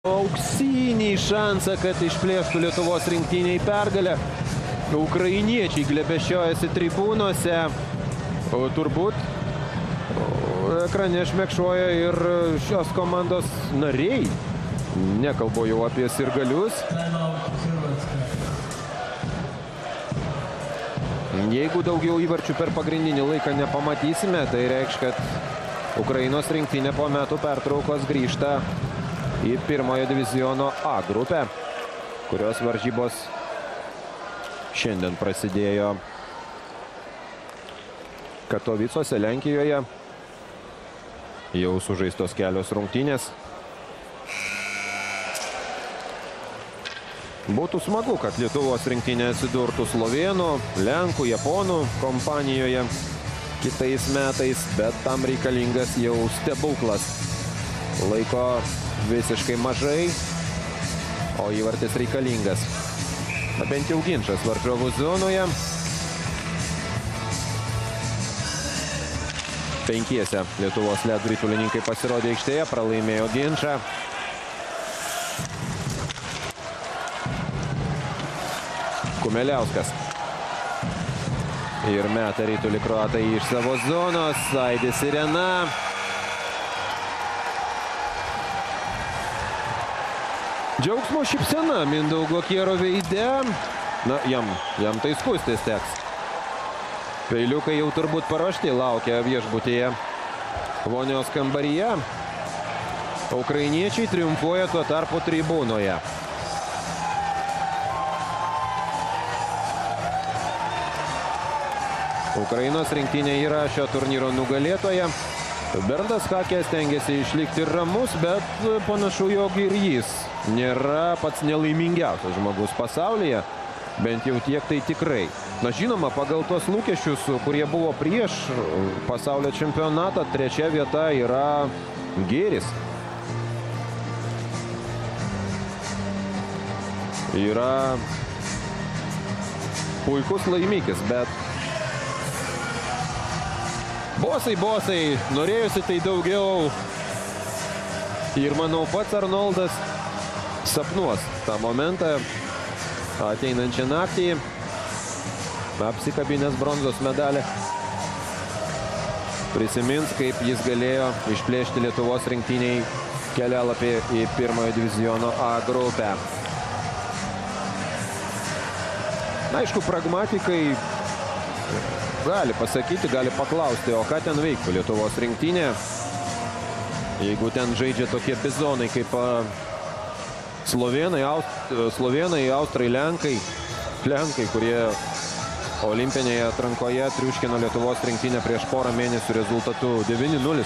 Auksinį šansą, kad išplėštų Lietuvos rinktiniai pergalę. Ukrainiečiai glebešiojasi tribūnose. Turbūt ekrane šmėkšoja ir šios komandos nariai. Nekalbu jau apie sirgalius. Jeigu daugiau įvarčių per pagrindinį laiką nepamatysime, tai reikš, kad Ukrainos rinktinė po metų pertraukos grįžta į pirmojo diviziono A grupę, kurios varžybos šiandien prasidėjo Katovicuose, Lenkijoje. Jau sužaistos kelios rungtynės. Būtų smagu, kad Lietuvos rinktinė atsidurtų slovėnų, lenkų, japonų kompanijoje kitais metais, bet tam reikalingas jau stebuklas. Laiko visiškai mažai, o įvartis reikalingas. Bent jau ginčas varžovų zonoje. Penkiese Lietuvos ledo ritulininkai pasirodė aikštėje, pralaimėjo ginčą. Kumeliauskas. Ir meta ritulį kroatai iš savo zonos. Aidi sirena. Džiaugsmo šypsena Mindaugo Kiero veide. Na, jam tai skųstis teks. Peiliukai jau turbūt paruošti, laukia viešbutyje vonios kambaryje. Ukrainiečiai triumfuoja tuo tarpu tribūnoje. Ukrainos rinktinė yra šio turnyro nugalėtoja. Berndas Hakė stengiasi išlikti ramus, bet panašu, jog ir jis nėra pats nelaimingiausias žmogus pasaulyje. Bent jau tiek tai tikrai. Na, žinoma, pagal tos lūkesčius, kurie buvo prieš pasaulio čempionatą, trečia vieta yra gėris. Yra puikus laimikis, bet bosai, norėjusi tai daugiau. Ir manau, pats Arnoldas sapnuos tą momentą ateinančią naktį. Apsikabinęs bronzos medalį. Prisimins, kaip jis galėjo išplėšti Lietuvos rinktiniai kelialapį į pirmojo diviziono A grupę. Na, aišku, pragmatikai gali pasakyti, gali paklausti, o ką ten veiktų Lietuvos rinktinė, jeigu ten žaidžia tokie bizonai kaip slovėnai, austrai, lenkai, kurie olimpinėje atrankoje triuškino Lietuvos rinktinę prieš porą mėnesių rezultatu 9-0.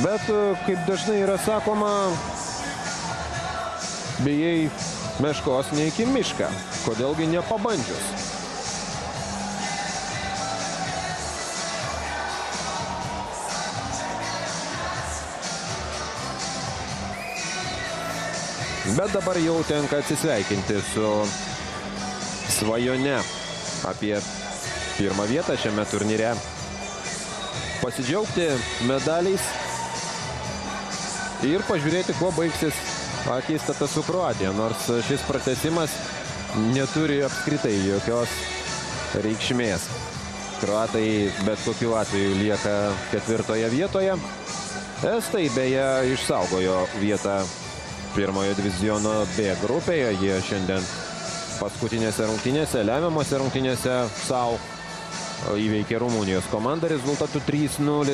Bet, kaip dažnai yra sakoma, bijai meškos neik į mišką. Kodėlgi nepabandžius? Bet dabar jau tenka atsisveikinti su svajone apie pirmą vietą šiame turnyre. Pasidžiaugti medaliais ir pažiūrėti, kuo baigsis akistata su Kroatija, nors šis pratęsimas neturi apskritai jokios reikšmės. Kroatai bet kokiu atveju lieka 4. vietoje. Estai beje išsaugojo vietą pirmojo diviziono B grupėje. Jie šiandien paskutinėse rungtynėse, lemiamose rungtynėse savo įveikė Rumunijos komandą rezultatu 3-0.